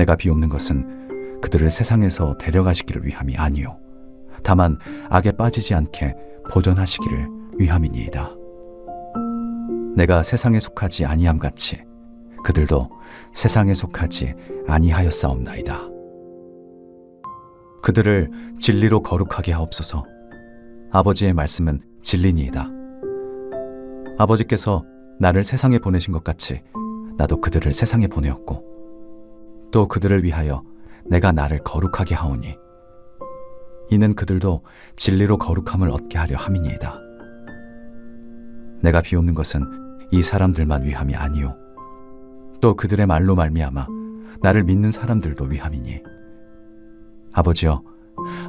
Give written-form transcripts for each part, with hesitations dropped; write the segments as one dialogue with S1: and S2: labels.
S1: 내가 비옵는 것은 그들을 세상에서 데려가시기를 위함이 아니요 다만 악에 빠지지 않게 보존하시기를 위함이니이다. 내가 세상에 속하지 아니함 같이 그들도 세상에 속하지 아니하였사옵나이다. 그들을 진리로 거룩하게 하옵소서. 아버지의 말씀은 진리니이다. 아버지께서 나를 세상에 보내신 것 같이 나도 그들을 세상에 보내었고 또 그들을 위하여 내가 나를 거룩하게 하오니 이는 그들도 진리로 거룩함을 얻게 하려 함이니이다. 내가 비옵는 것은 이 사람들만 위함이 아니요 또 그들의 말로 말미암아 나를 믿는 사람들도 위함이니 아버지여,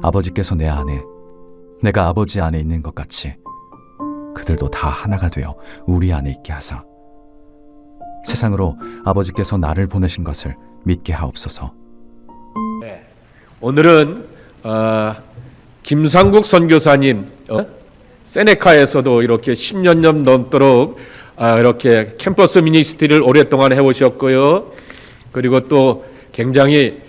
S1: 아버지께서 내 안에 내가 아버지 안에 있는 것 같이 그들도 다 하나가 되어 우리 안에 있게 하사 세상으로 아버지께서 나를 보내신 것을 믿게 하옵소서.
S2: 네. 오늘은 김상국 선교사님 세네카에서도 이렇게 10년 넘도록 이렇게 캠퍼스 미니스트리를 오랫동안 해오셨고요. 그리고 또 굉장히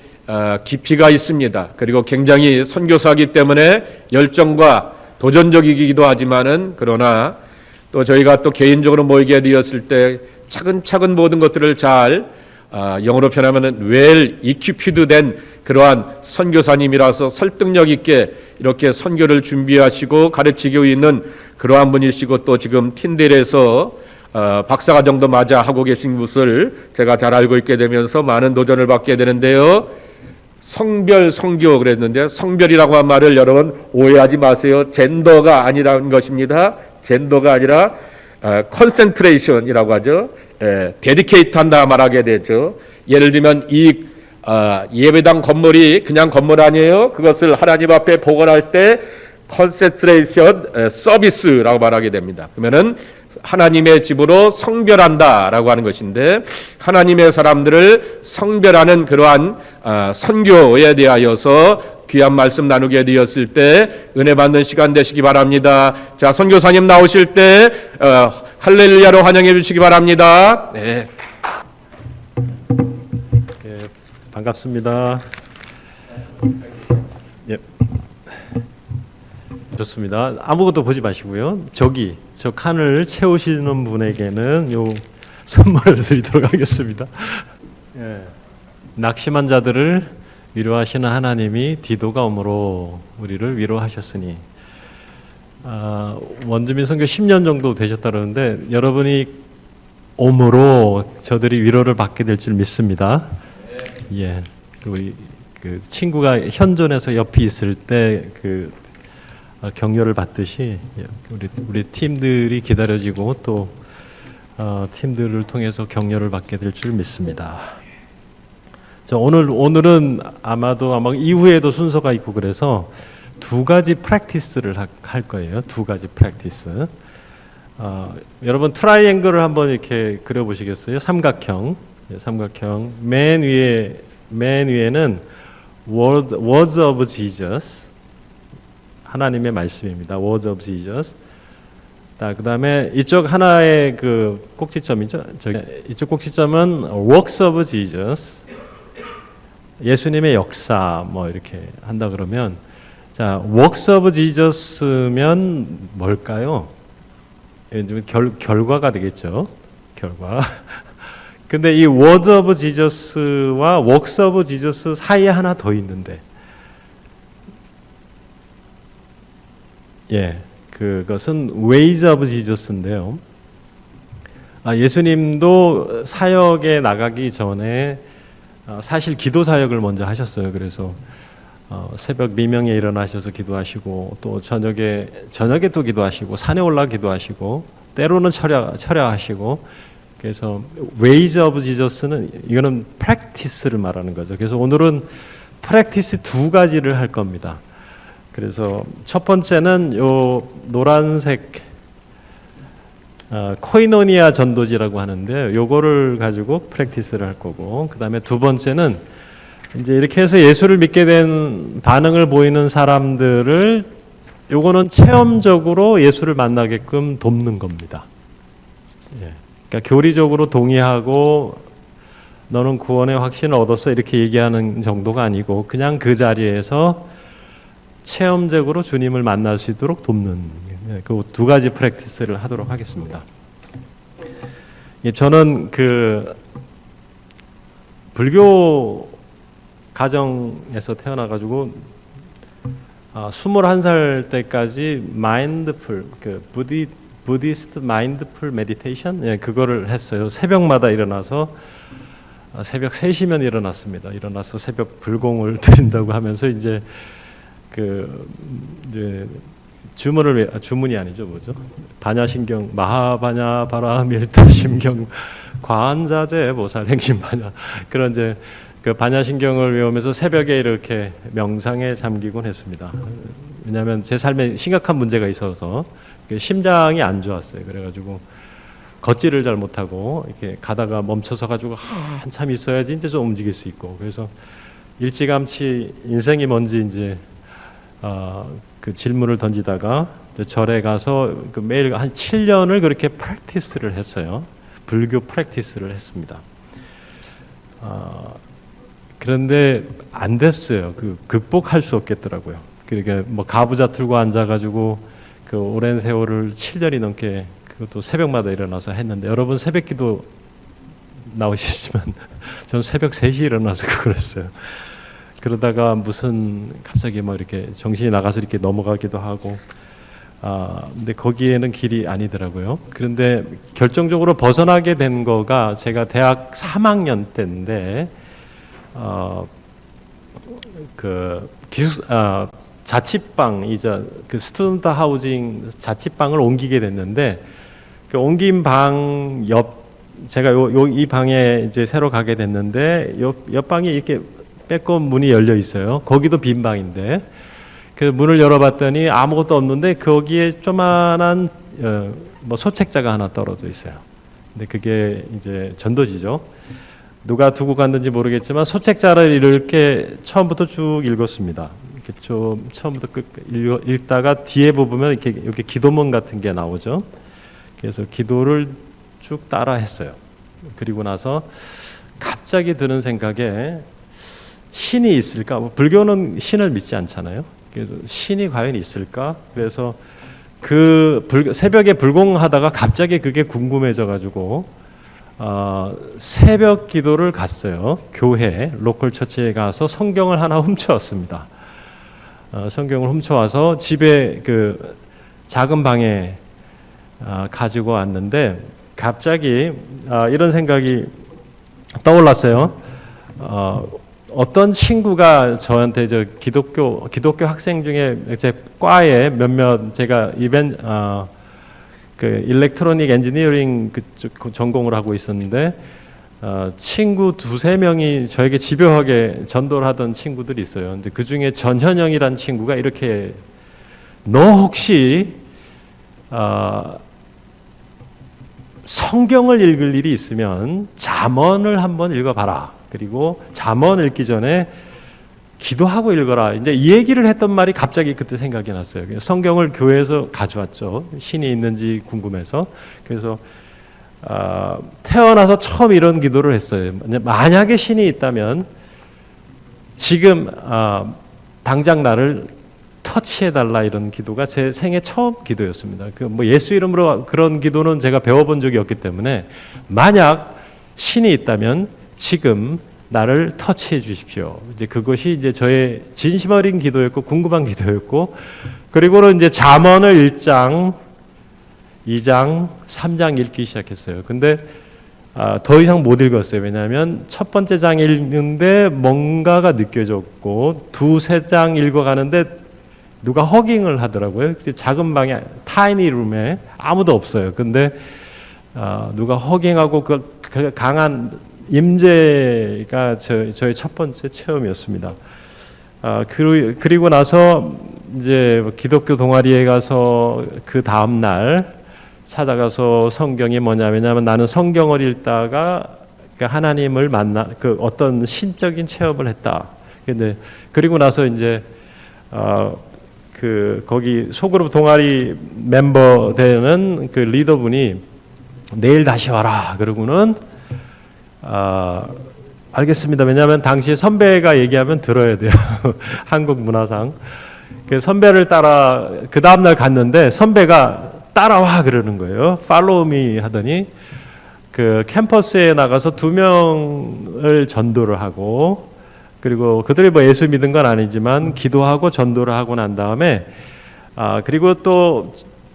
S2: 깊이가 있습니다. 그리고 굉장히 선교사이기 때문에 열정과 도전적이기도 하지만은 그러나 또 저희가 또 개인적으로 모이게 되었을 때 차근차근 모든 것들을 잘 영어로 표현하면은 well equipped 된 그러한 선교사님이라서 설득력 있게 이렇게 선교를 준비하시고 가르치고 있는 그러한 분이시고 또 지금 틴델에서 박사과정도 맞아 하고 계신 것을 제가 잘 알고 있게 되면서 많은 도전을 받게 되는데요. 성별 성교 그랬는데 성별이라고 한 말을 여러분 오해하지 마세요. 젠더가 아니라는 것입니다. 젠더가 아니라 컨센트레이션이라고 하죠. 데디케이트 한다 말하게 되죠. 예를 들면 이 예배당 건물이 그냥 건물 아니에요. 그것을 하나님 앞에 복원할 때 컨센트레이션 서비스라고 말하게 됩니다. 그러면은 하나님의 집으로 성별한다라고 하는 것인데 하나님의 사람들을 성별하는 그러한 선교에 대하여서 귀한 말씀 나누게 되었을 때 은혜 받는 시간 되시기 바랍니다. 자, 선교사님 나오실 때 할렐루야로 환영해 주시기 바랍니다. 네.
S3: 예, 반갑습니다. 예. 좋습니다. 아무것도 보지 마시고요. 저기 저 칸을 채우시는 분에게는 요 선물을 드리도록 하겠습니다. 예. 낙심한 자들을 위로하시는 하나님이 디도가 오므로 우리를 위로하셨으니 원주민 선교 10년 정도 되셨다는데 여러분이 오므로 저들이 위로를 받게 될 줄 믿습니다. 예, 우리 그 친구가 현존해서 옆에 있을 때 그 격려를 받듯이 우리 팀들이 기다려지고 또 팀들을 통해서 격려를 받게 될 줄 믿습니다. 자, 오늘은 아마 이후에도 순서가 있고 그래서 두 가지 프랙티스를 할 거예요. 두 가지 프랙티스. 여러분 트라이앵글을 한번 이렇게 그려보시겠어요? 삼각형. 맨 위에는 words of Jesus. 하나님의 말씀입니다. words of Jesus. 그다음에 이쪽 하나의 그 꼭지점이죠. 이쪽 꼭지점은 works of Jesus. 예수님의 역사 뭐 이렇게 한다 그러면 자, works of Jesus면 뭘까요? 결과가 되겠죠. 결과. 근데 이 words of Jesus와 works of Jesus 사이에 하나 더 있는데 예, 그것은 ways of Jesus인데요. 예수님도 사역에 나가기 전에 사실 기도 사역을 먼저 하셨어요. 그래서 새벽 미명에 일어나셔서 기도하시고 또 저녁에 또 기도하시고 산에 올라 기도하시고 때로는 철야하시고 그래서 ways of Jesus는 이거는 practice를 말하는 거죠. 그래서 오늘은 practice 두 가지를 할 겁니다. 그래서 첫 번째는 요 노란색 코이노니아 전도지라고 하는데 요거를 가지고 프랙티스를 할 거고 그다음에 두 번째는 이제 이렇게 해서 예수를 믿게 된 반응을 보이는 사람들을 요거는 체험적으로 예수를 만나게끔 돕는 겁니다. 예. 그러니까 교리적으로 동의하고 너는 구원의 확신을 얻었어 이렇게 얘기하는 정도가 아니고 그냥 그 자리에서 체험적으로 주님을 만날 수 있도록 돕는 그 두 가지 프랙티스를 하도록 하겠습니다. 저는 그 불교 가정에서 태어나가지고 21살 때까지 마인드풀 그 부디스트 마인드풀 메디테이션 그거를 했어요. 새벽마다 일어나서 새벽 3시면 일어났습니다. 일어나서 새벽 불공을 드린다고 하면서 이제 주문이 아니죠, 뭐죠? 반야신경, 마하반야 바라밀타심경, 관자재 보살 행심반야 그런 이제 그 반야신경을 외우면서 새벽에 이렇게 명상에 잠기곤 했습니다. 왜냐하면 제 삶에 심각한 문제가 있어서 심장이 안 좋았어요. 그래가지고 걷지를 잘 못하고 이렇게 가다가 멈춰서 가지고 한참 있어야지 이제 좀 움직일 수 있고 그래서 일찌감치 인생이 뭔지 이제 그 질문을 던지다가 절에 가서 그 매일 한 7년을 그렇게 프랙티스를 했어요. 불교 프랙티스를 했습니다. 그런데 안 됐어요. 그 극복할 수 없겠더라고요. 그러니까 뭐 가부좌 틀고 앉아가지고 그 오랜 세월을 7년이 넘게 그것도 새벽마다 일어나서 했는데 여러분 새벽기도 나오시지만 저는 새벽 3시에 일어나서 그걸 했어요. 그러다가 무슨 갑자기 뭐 이렇게 정신이 나가서 이렇게 넘어가기도 하고 근데 거기에는 길이 아니더라고요. 그런데 결정적으로 벗어나게 된 거가 제가 대학 3학년 때인데 자취방이자 그 스튜던트 하우징 자취방을 옮기게 됐는데 그 옮긴 방 제가 이 방에 이제 새로 가게 됐는데 옆 방이 이렇게 빼꼼 문이 열려 있어요. 거기도 빈 방인데 그 문을 열어봤더니 아무것도 없는데 거기에 조만한 뭐 소책자가 하나 떨어져 있어요. 근데 그게 이제 전도지죠. 누가 두고 갔는지 모르겠지만 소책자를 이렇게 처음부터 쭉 읽었습니다. 이렇게 좀 처음부터 끝 읽다가 뒤에 보면 이렇게 기도문 같은 게 나오죠. 그래서 기도를 쭉 따라 했어요. 그리고 나서 갑자기 드는 생각에 신이 있을까? 불교는 신을 믿지 않잖아요. 그래서 신이 과연 있을까? 그래서 새벽에 불공하다가 갑자기 그게 궁금해져가지고 새벽 기도를 갔어요. 교회 로컬 처치에 가서 성경을 하나 훔쳐왔습니다. 성경을 훔쳐와서 집에 그 작은 방에 가지고 왔는데 갑자기 이런 생각이 떠올랐어요. 어떤 친구가 저한테 기독교 학생 중에 제 과에 몇몇 제가 그 일렉트로닉 엔지니어링 그쪽 전공을 하고 있었는데 친구 2-3명이 저에게 집요하게 전도를 하던 친구들이 있어요. 근데 그 중에 전현영이라는 친구가 이렇게 너 혹시 성경을 읽을 일이 있으면 잠언을 한번 읽어봐라. 그리고 잠언 읽기 전에 기도하고 읽어라. 이제 이 얘기를 했던 말이 갑자기 그때 생각이 났어요. 성경을 교회에서 가져왔죠. 신이 있는지 궁금해서. 그래서 태어나서 처음 이런 기도를 했어요. 만약에 신이 있다면 지금 당장 나를 터치해달라 이런 기도가 제 생애 처음 기도였습니다. 뭐 예수 이름으로 그런 기도는 제가 배워본 적이 없기 때문에 만약 신이 있다면 지금 나를 터치해 주십시오. 이제 그것이 이제 저의 진심 어린 기도였고 궁금한 기도였고 그리고는 이제 잠언을 1장, 2장, 3장 읽기 시작했어요. 근데 더 이상 못 읽었어요. 왜냐하면 첫 번째 장 읽는데 뭔가가 느껴졌고 2-3장 읽어가는데 누가 허깅을 하더라고요. 작은 방에 타이니 룸에 아무도 없어요. 근데 누가 허깅하고 그 강한 임재가 저의 첫 번째 체험이었습니다. 그리고 나서 이제 기독교 동아리에 가서 그 다음 날 찾아가서 성경이 뭐냐, 왜냐하면 나는 성경을 읽다가 하나님을 만나 그 어떤 신적인 체험을 했다. 근데 그리고 나서 이제 거기 소그룹 동아리 멤버 되는 그 리더분이 내일 다시 와라. 그러고는 알겠습니다. 왜냐하면 당시에 선배가 얘기하면 들어야 돼요. 한국 문화상. 그 선배를 따라 그 다음날 갔는데 선배가 따라와 그러는 거예요. 팔로우 미 하더니 그 캠퍼스에 나가서 2명을 전도를 하고 그리고 그들이 뭐 예수 믿은 건 아니지만 기도하고 전도를 하고 난 다음에 그리고 또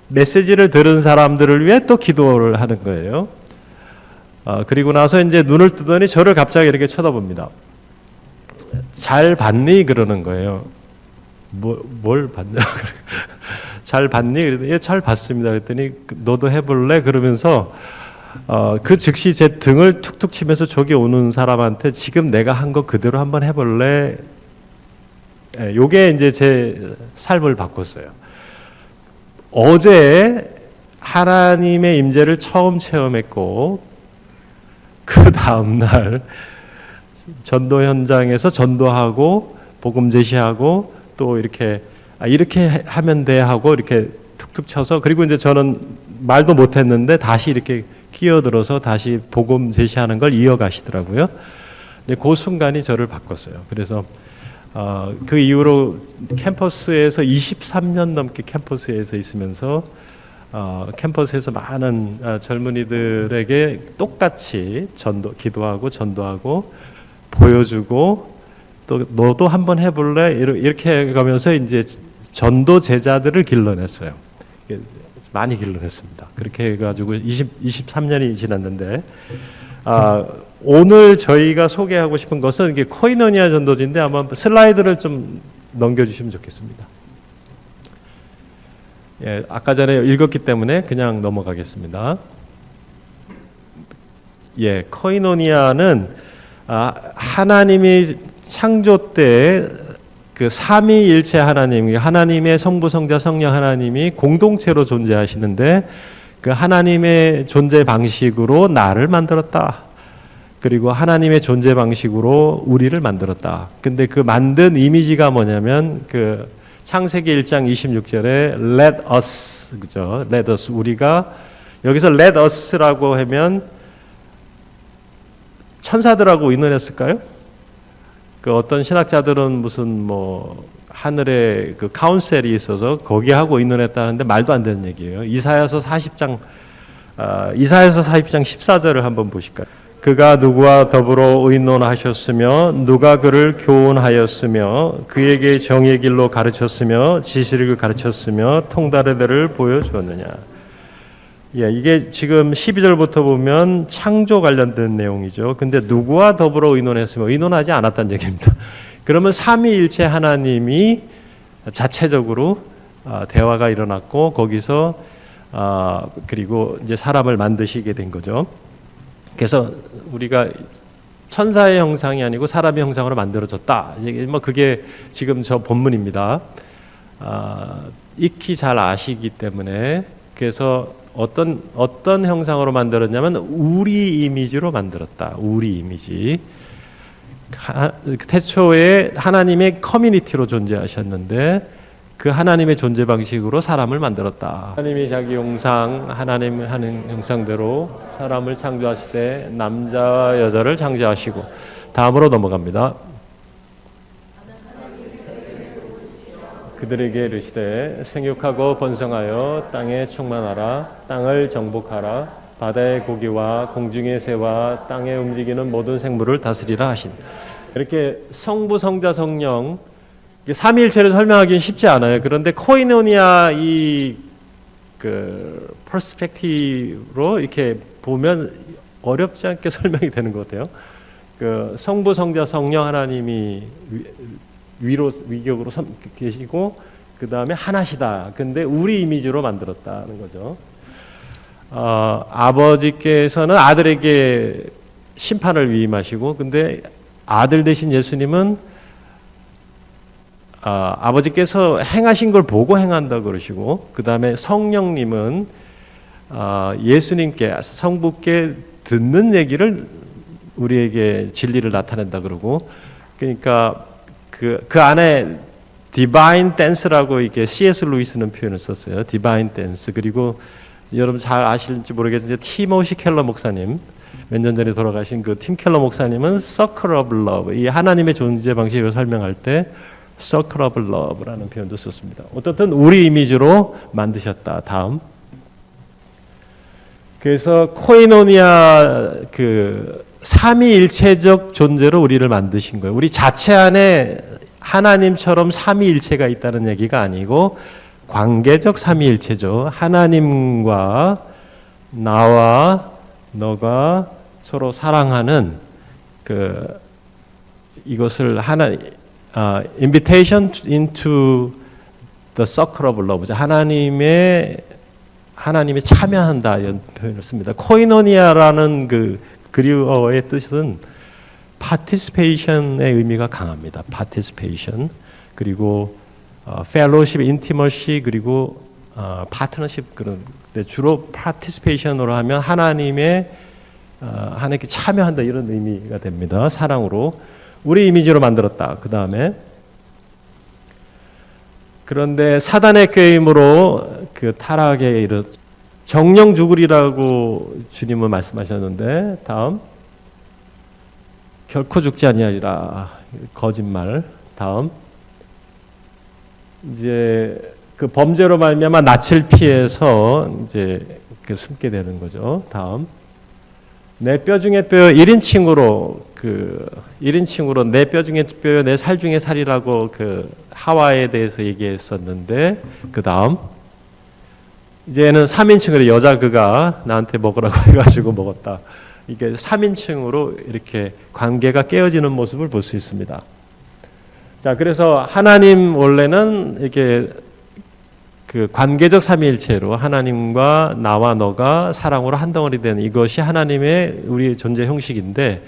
S3: 메시지를 들은 사람들을 위해 또 기도를 하는 거예요. 그리고 나서 이제 눈을 뜨더니 저를 갑자기 이렇게 쳐다봅니다. 잘 봤니? 그러는 거예요. 뭘 봤냐? 잘 봤니? 그랬더니 예, 잘 봤습니다. 그랬더니 너도 해볼래? 그러면서 그 즉시 제 등을 툭툭 치면서 저기 오는 사람한테 지금 내가 한 거 그대로 한번 해볼래? 예, 요게 이제 제 삶을 바꿨어요. 어제 하나님의 임재를 처음 체험했고 그 다음 날 전도 현장에서 전도하고 복음 제시하고 또 이렇게 하면 돼 하고 이렇게 툭툭 쳐서 그리고 이제 저는 말도 못했는데 다시 이렇게 끼어들어서 다시 복음 제시하는 걸 이어가시더라고요. 근데 그 순간이 저를 바꿨어요. 그래서 그 이후로 캠퍼스에서 23년 넘게 캠퍼스에서 있으면서 캠퍼스에서 많은 젊은이들에게 똑같이 기도하고 전도하고 보여주고 또 너도 한번 해볼래? 이렇게 가면서 이제 전도 제자들을 길러냈어요. 많이 길러냈습니다. 그렇게 해가지고 23년이 지났는데 오늘 저희가 소개하고 싶은 것은 이게 코이노니아 전도지인데 아마 슬라이드를 좀 넘겨주시면 좋겠습니다. 예, 아까 전에 읽었기 때문에 그냥 넘어가겠습니다. 예, 코이노니아는 하나님이 창조 때 그 삼위일체 하나님의 성부, 성자, 성령 하나님이 공동체로 존재하시는데 그 하나님의 존재 방식으로 나를 만들었다. 그리고 하나님의 존재 방식으로 우리를 만들었다. 근데 그 만든 이미지가 뭐냐면 그 창세기 1장 26절에 let us 그죠? let us 우리가 여기서 let us라고 하면 천사들하고 의논했을까요? 그 어떤 신학자들은 무슨 뭐 하늘에 그 카운셀이 있어서 거기하고 의논했다는데 말도 안 되는 얘기예요. 이사야서 40장 14절을 한번 보실까요? 그가 누구와 더불어 의논하셨으며 누가 그를 교훈하였으며 그에게 정의 길로 가르쳤으며 지식을 가르쳤으며 통달의 대를 보여주었느냐. 예, 이게 지금 12절부터 보면 창조 관련된 내용이죠. 근데 누구와 더불어 의논했으며 의논하지 않았다는 얘기입니다. 그러면 삼위일체 하나님이 자체적으로 대화가 일어났고 거기서 그리고 이제 사람을 만드시게 된 거죠. 그래서 우리가 천사의 형상이 아니고 사람의 형상으로 만들어졌다. 뭐 그게 지금 저 본문입니다. 익히 잘 아시기 때문에 그래서 어떤 형상으로 만들었냐면 우리 이미지로 만들었다. 우리 이미지. 태초에 하나님의 커뮤니티로 존재하셨는데 그 하나님의 존재 방식으로 사람을 만들었다. 하나님이 자기 형상, 하나님 하는 형상대로 사람을 창조하시되 남자와 여자를 창조하시고 다음으로 넘어갑니다. 그들에게 이르시되 생육하고 번성하여 땅에 충만하라. 땅을 정복하라. 바다의 고기와 공중의 새와 땅에 움직이는 모든 생물을 다스리라 하신. 이렇게 성부, 성자, 성령 삼위일체를 설명하기는 쉽지 않아요. 그런데 코이노니아 그 퍼스펙티브로 이렇게 보면 어렵지 않게 설명이 되는 것 같아요. 그 성부, 성자, 성령 하나님이 위격으로 계시고 그 다음에 하나시다. 근데 우리 이미지로 만들었다는 거죠. 아버지께서는 아들에게 심판을 위임하시고, 근데 아들 대신 예수님은 아버지께서 행하신 걸 보고 행한다 그러시고, 그 다음에 성령님은 예수님께 성부께 듣는 얘기를 우리에게 진리를 나타낸다 그러고, 그러니까 그 안에 디바인 댄스라고 이렇게 C.S. 루이스는 표현을 썼어요. 디바인 댄스. 그리고 여러분 잘 아실지 모르겠는데 티모시 켈러 목사님 몇 년 전에 돌아가신 그 팀 켈러 목사님은 Circle of Love, 이 하나님의 존재 방식을 설명할 때 Circle of Love라는 표현도 썼습니다. 어떻든 우리 이미지로 만드셨다. 다음. 그래서 코이노니아 그 삼위일체적 존재로 우리를 만드신 거예요. 우리 자체 안에 하나님처럼 삼위일체가 있다는 얘기가 아니고 관계적 삼위일체죠. 하나님과 나와 너가 서로 사랑하는 그 이것을 invitation into the circle of love. 하나님이 참여한다 이런 표현을 씁니다. 코이노니아라는 그 그리어의 뜻은 participation의 의미가 강합니다. participation 그리고 fellowship, intimacy 그리고 partnership 그런 주로 participation으로 하면 하나님께 참여한다 이런 의미가 됩니다. 사랑으로 우리 이미지로 만들었다. 그 다음에 그런데 사단의 꾀임으로 그 타락에 이르 정령 죽으리라고 주님은 말씀하셨는데 다음 결코 죽지 아니하리라 거짓말. 다음 이제 그 범죄로 말미암아 낯을 피해서 이제 그 숨게 되는 거죠. 다음 내 뼈 중에 뼈 1인칭으로 내 뼈 중에 뼈요 내 살 중에 살이라고 그 하와에 대해서 얘기했었는데 그 다음 이제는 3인칭으로 여자 그가 나한테 먹으라고 해가지고 먹었다. 이게 3인칭으로 이렇게 관계가 깨어지는 모습을 볼 수 있습니다. 자, 그래서 하나님 원래는 이렇게 그 관계적 삼위일체로 하나님과 나와 너가 사랑으로 한 덩어리 되는 이것이 하나님의 우리의 존재 형식인데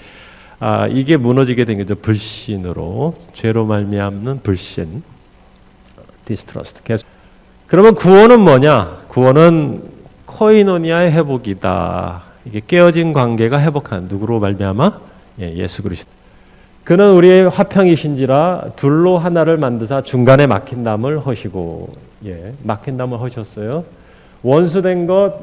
S3: 이게 무너지게 된 거죠. 불신으로 죄로 말미암는 불신, distrust. 그러면 구원은 뭐냐? 구원은 코이노니아의 회복이다. 이게 깨어진 관계가 회복한 누구로 말미암아? 예수 그리스도. 그는 우리의 화평이신지라 둘로 하나를 만드사 중간에 막힌 담을 허시고 막힌 담을 허셨어요. 원수된 것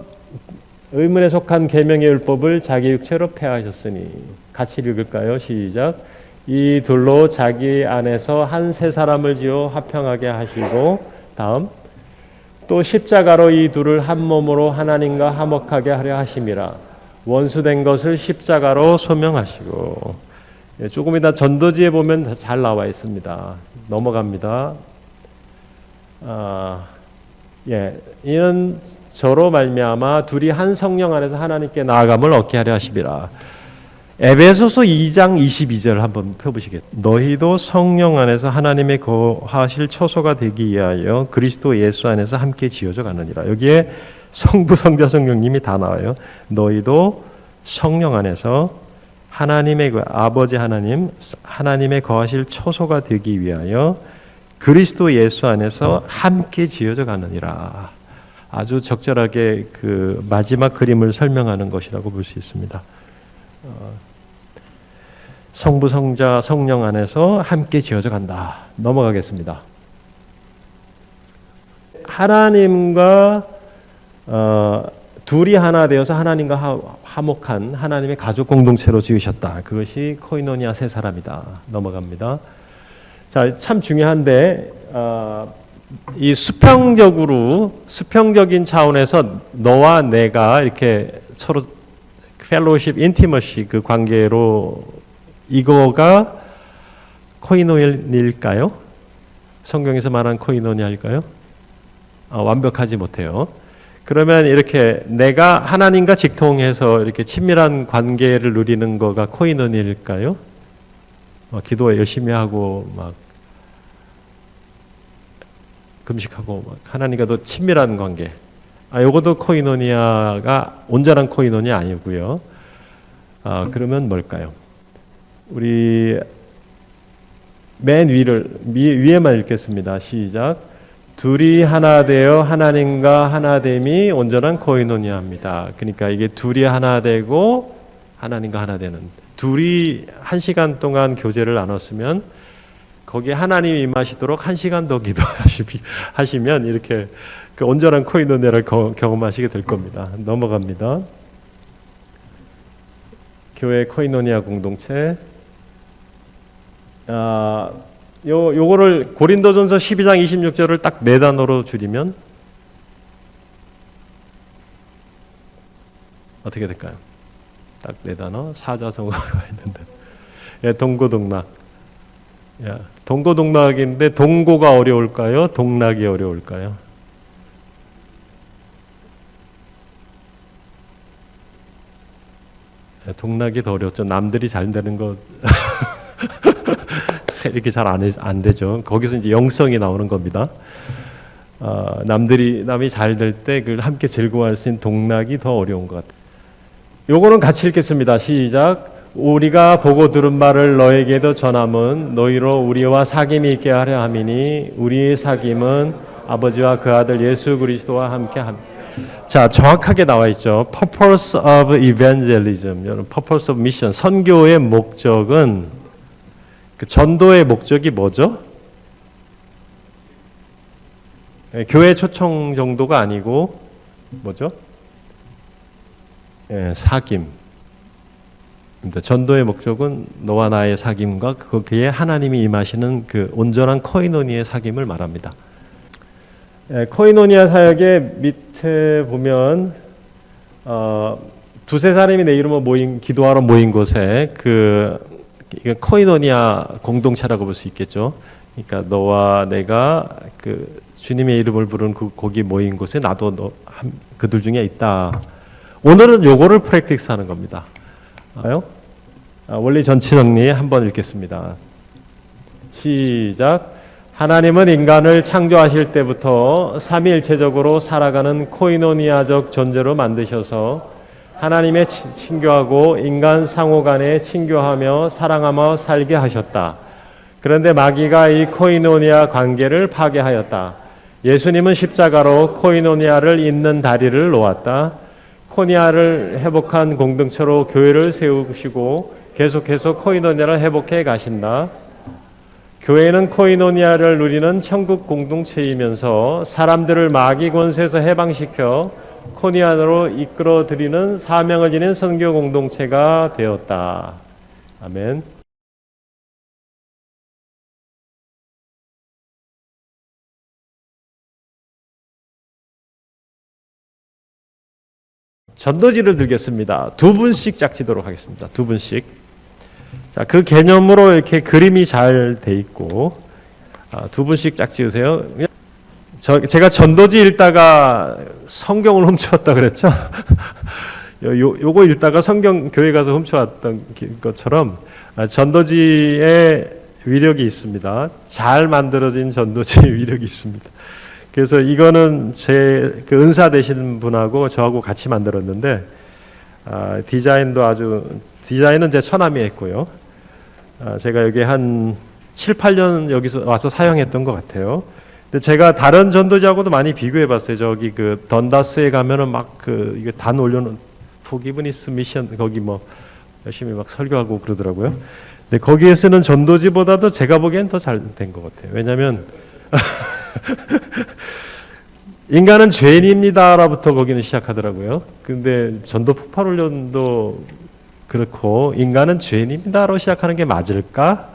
S3: 의문에 속한 계명의 율법을 자기 육체로 폐하셨으니 같이 읽을까요? 시작. 이 둘로 자기 안에서 한 세 사람을 지어 화평하게 하시고 다음 또 십자가로 이 둘을 한 몸으로 하나님과 화목하게 하려 하심이라 원수된 것을 십자가로 소명하시고 조금 이따 전도지에 보면 잘 나와 있습니다. 넘어갑니다. 이는 저로 말미암아 둘이 한 성령 안에서 하나님께 나아감을 얻게 하려 하심이라. 에베소서 2장 22절 한번 펴보시겠습니다. 너희도 성령 안에서 하나님의 거하실 초소가 되기 위하여 그리스도 예수 안에서 함께 지어져 가느니라. 여기에 성부, 성자, 성령님이 다 나와요. 너희도 성령 안에서 하나님의 아버지 하나님의 거하실 초소가 되기 위하여 그리스도 예수 안에서 함께 지어져 가느니라. 아주 적절하게 그 마지막 그림을 설명하는 것이라고 볼 수 있습니다. 성부, 성자, 성령 안에서 함께 지어져 간다. 넘어가겠습니다. 하나님과 둘이 하나 되어서 하나님과 화목한 하나님의 가족 공동체로 지으셨다. 그것이 코이노니아 세 사람이다. 넘어갑니다. 자, 참 중요한데 이 수평적인 차원에서 너와 내가 이렇게 서로 펠로우십, 인티머시 그 관계로 이거가 코이노니아일까요? 성경에서 말한 코이노니아일까요? 완벽하지 못해요. 그러면 이렇게 내가 하나님과 직통해서 이렇게 친밀한 관계를 누리는 거가 코이노니아일까요? 기도 열심히 하고 막 금식하고 막 하나님과 더 친밀한 관계. 요것도 코이노니아가 온전한 코이노니아 아니고요. 그러면 뭘까요? 우리 맨 위에만 읽겠습니다. 시작. 둘이 하나 되어 하나님과 하나됨이 온전한 코이노니아입니다. 그러니까 이게 둘이 하나 되고 하나님과 하나 되는. 둘이 1시간 동안 교제를 나눴으면 거기에 하나님이 임하시도록 1시간 더 기도하시면 이렇게 그 온전한 코이노니아를 경험하시게 될 겁니다. 넘어갑니다. 교회 코이노니아 공동체. 요거를 고린도전서 12장 26절을 딱 네 단어로 줄이면 어떻게 될까요? 딱 네 단어. 사자성어가 있는데. 예, 동고동락. 야, 동고동락인데 동고가 어려울까요? 동락이 어려울까요? 예, 동락이 더 어렵죠. 남들이 잘 되는 거 이렇게 잘 안 되죠. 거기서 이제 영성이 나오는 겁니다. 남이 잘 될 때 그걸 함께 즐거워할 수 있는 동락이 더 어려운 것 같아요. 요거는 같이 읽겠습니다. 시작. 우리가 보고 들은 말을 너에게도 전함은 너희로 우리와 사귐이 있게 하려 함이니 우리의 사귐은 아버지와 그 아들 예수 그리스도와 함께 함. 자, 정확하게 나와 있죠. Purpose of evangelism, Purpose of mission. 선교의 목적은 그 전도의 목적이 뭐죠? 교회 초청 정도가 아니고 뭐죠? 사귐. 전도의 목적은 너와 나의 사귐과 그에 하나님이 임하시는 그 온전한 코이노니의 사귐을 말합니다. 코이노니아 사역의 밑에 보면 두세 사람이 내 이름으로 기도하러 모인 곳에 코이노니아 공동체라고 볼 수 있겠죠. 그러니까 너와 내가 그 주님의 이름을 부르는 거기 모인 곳에 나도 그들 중에 있다. 오늘은 요거를 프랙티스 하는 겁니다. 원리 전체 정리 한번 읽겠습니다. 시작. 하나님은 인간을 창조하실 때부터 삼위일체적으로 살아가는 코이노니아적 존재로 만드셔서 하나님의 친교하고 인간 상호 간에 친교하며 사랑하며 살게 하셨다. 그런데 마귀가 이 코이노니아 관계를 파괴하였다. 예수님은 십자가로 코이노니아를 잇는 다리를 놓았다. 코니아를 회복한 공동체로 교회를 세우시고 계속해서 코이노니아를 회복해 가신다. 교회는 코이노니아를 누리는 천국 공동체이면서 사람들을 마귀 권세에서 해방시켜 코니아로 이끌어 드리는 사명을 지닌 선교 공동체가 되었다. 아멘. 전도지를 들겠습니다. 두 분씩 짝지도록 하겠습니다. 두 분씩. 자, 그 개념으로 이렇게 그림이 잘 돼 있고 두 분씩 짝지으세요. 제가 전도지 읽다가 성경을 훔쳐왔다 그랬죠? 요거 읽다가 성경 교회 가서 훔쳐왔던 것처럼 전도지의 위력이 있습니다. 잘 만들어진 전도지의 위력이 있습니다. 그래서 이거는 제 그 은사 되신 분하고 저하고 같이 만들었는데 디자인은 제 처남이 했고요. 제가 여기 한 7, 8년 여기서 와서 사용했던 것 같아요. 근데 제가 다른 전도지하고도 많이 비교해 봤어요. 저기 그 던다스에 가면은 막 이게 단 올려놓은 포기브니스 미션 거기 뭐 열심히 막 설교하고 그러더라고요. 근데 거기에 쓰는 전도지보다도 제가 보기엔 더 잘 된 것 같아요. 왜냐하면 인간은 죄인입니다라부터 거기는 시작하더라고요. 근데 전도 폭발훈련도 그렇고 인간은 죄인입니다로 시작하는 게 맞을까?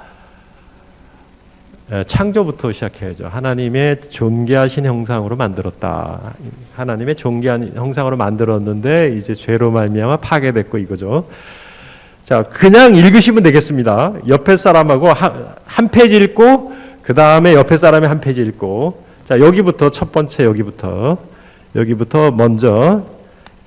S3: 창조부터 시작해야죠. 하나님의 존귀하신 형상으로 만들었다. 하나님의 존귀한 형상으로 만들었는데 이제 죄로 말미암아 파괴됐고 이거죠. 자, 그냥 읽으시면 되겠습니다. 옆에 사람하고 한 페이지 읽고 그 다음에 옆에 사람이 한 페이지 읽고 자, 여기부터 첫 번째 여기부터 먼저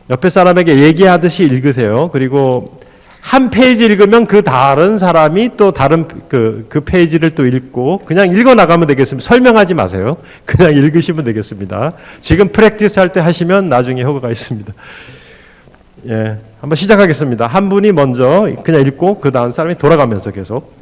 S3: 옆에 사람에게 얘기하듯이 읽으세요. 그리고 한 페이지 읽으면 그 다른 사람이 또 다른 그 페이지를 또 읽고 그냥 읽어 나가면 되겠습니다. 설명하지 마세요. 그냥 읽으시면 되겠습니다. 지금 프랙티스 할 때 하시면 나중에 효과가 있습니다. 예, 한번 시작하겠습니다. 한 분이 먼저 그냥 읽고 그 다음 사람이 돌아가면서 계속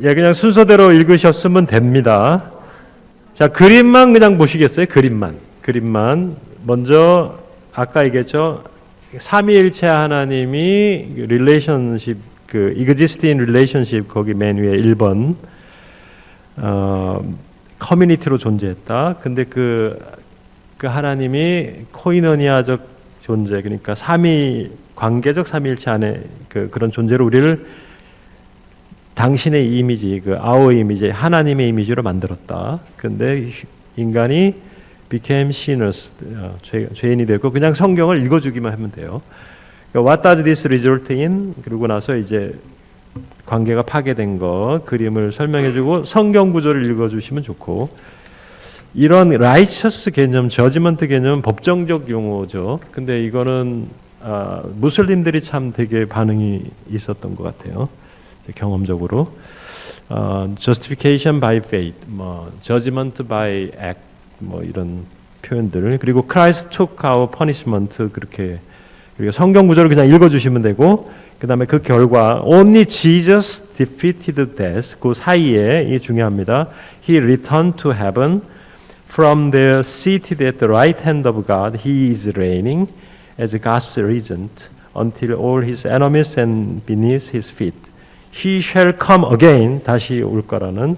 S3: 예, 그냥 순서대로 읽으셨으면 됩니다. 자, 그림만 그냥 보시겠어요? 그림만. 먼저 아까 얘기했죠. 삼위일체 하나님이 relationship, 그 existing relationship 거기 맨 위에 1번 커뮤니티로 존재했다. 근데 그 하나님이 코이노니아적 존재, 그러니까 관계적 삼위일체 안에 그런 존재로 우리를 당신의 이미지, our 이미지, 하나님의 이미지로 만들었다. 근데 인간이 became sinners, 죄인이 되고 그냥 성경을 읽어주기만 하면 돼요. 그러니까 what does this result in? 그러고 나서 이제 관계가 파괴된 거 그림을 설명해주고 성경 구조를 읽어주시면 좋고, 이런 righteous 개념, judgment 개념은 법정적 용어죠. 근데 이거는 무슬림들이 참 되게 반응이 있었던 것 같아요. 경험적으로 justification by faith, judgment by act, 이런 표현들, 그리고 Christ took our punishment, 그렇게, 그리고 성경 구절을 그냥 읽어주시면 되고, 그 다음에 그 결과 only Jesus defeated death, 그 사이에 이 중요합니다. He returned to heaven from there seated at the right hand of God. He is reigning as God's regent until all his enemies and beneath his feet. He shall come again, 다시 올 거라는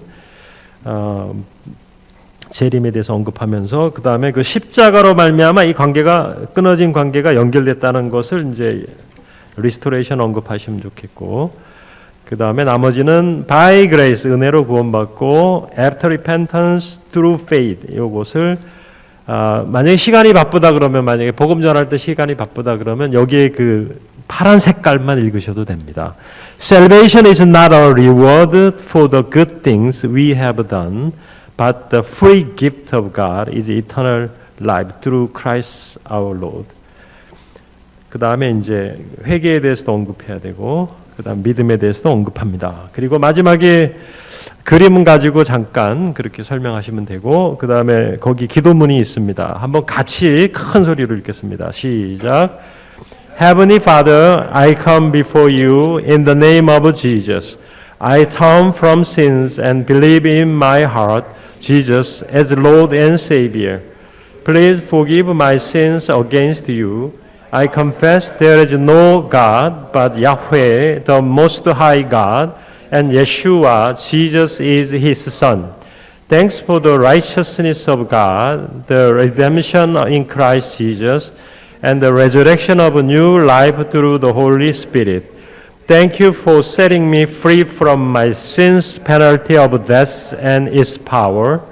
S3: 재림에 대해서 언급하면서, 그 다음에 그 십자가로 말미암아 이 관계가, 끊어진 관계가 연결됐다는 것을 이제 리스토레이션 언급하시면 좋겠고, 그 다음에 나머지는 by grace, 은혜로 구원받고, after repentance through faith, 이것을 만약에 시간이 바쁘다 그러면, 만약에 복음 전할 때 시간이 바쁘다 그러면 여기에 그 파란 색깔만 읽으셔도 됩니다. Salvation is not a reward for the good things we have done, but the free gift of God is eternal life through Christ our Lord. 그 다음에 이제 회개에 대해서도 언급해야 되고, 그 다음 믿음에 대해서도 언급합니다. 그리고 마지막에 그림은 가지고 잠깐 그렇게 설명하시면 되고, 그 다음에 거기 기도문이 있습니다. 한번 같이 큰 소리로 읽겠습니다. 시작. Heavenly Father, I come before you in the name of Jesus. I turn from sins and believe in my heart Jesus as Lord and Savior. Please forgive my sins against you. I confess there is no God but Yahweh, the Most High God, and Yeshua, Jesus is His Son. Thanks for the righteousness of God, the redemption in Christ Jesus, and the resurrection of a new life through the Holy Spirit. Thank you for setting me free from my sin's penalty of death and its power.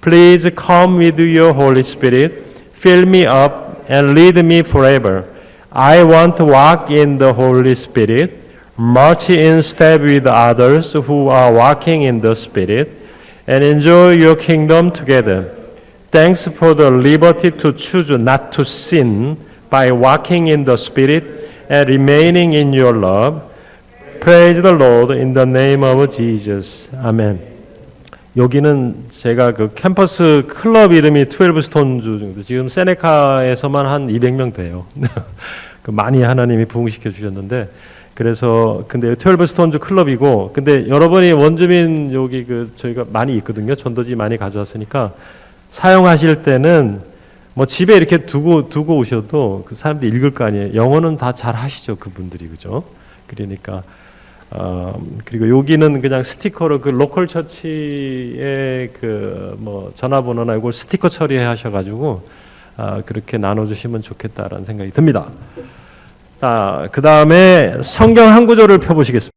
S3: Please come with your Holy Spirit, fill me up, and lead me forever. I want to walk in the Holy Spirit, march in step with others who are walking in the Spirit, and enjoy your kingdom together. Thanks for the liberty to choose not to sin by walking in the Spirit and remaining in your love. Praise the Lord in the name of Jesus. 아멘. 여기는 제가 그 캠퍼스 클럽 이름이 12 스톤즈 정도, 지금 세네카에서만 한 200명 돼요. 많이 하나님이 부흥시켜 주셨는데, 그래서 근데 12 스톤즈 클럽이고, 근데 여러분이 원주민 여기 저희가 많이 있거든요. 전도지 많이 가져왔으니까 사용하실 때는 뭐 집에 이렇게 두고 오셔도 그 사람들이 읽을 거 아니에요. 영어는 다 잘 하시죠, 그분들이. 그죠? 그러니까 그리고 여기는 그냥 스티커로 그 로컬 처치의 뭐 전화번호나 이걸 스티커 처리해 하셔가지고 그렇게 나눠주시면 좋겠다라는 생각이 듭니다. 그 다음에 성경 한 구절을 펴보시겠습니다.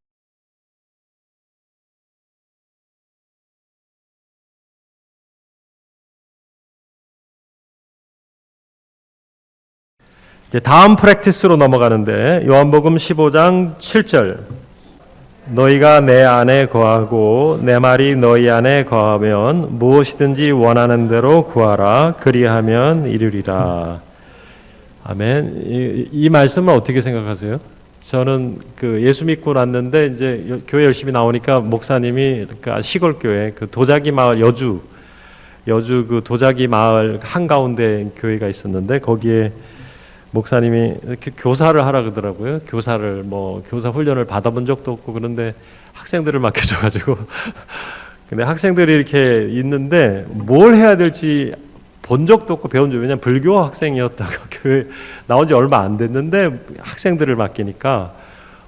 S3: 이제 다음 프랙티스로 넘어가는데, 요한복음 15장 7절. 너희가 내 안에 거하고 내 말이 너희 안에 거하면 무엇이든지 원하는 대로 구하라. 그리하면 이루리라. 아멘. 이 말씀은 어떻게 생각하세요? 저는 예수 믿고 났는데 이제 교회 열심히 나오니까 목사님이 시골 교회 도자기 마을 여주 그 도자기 마을 한가운데 교회가 있었는데, 거기에 목사님이 이렇게 교사를 하라 그러더라고요. 교사 훈련을 받아본 적도 없고 그런데 학생들을 맡겨줘가지고 근데 학생들이 이렇게 있는데 뭘 해야 될지 본 적도 없고 배운 적, 왜냐면 불교 학생이었다가 교회 나온 지 얼마 안 됐는데 학생들을 맡기니까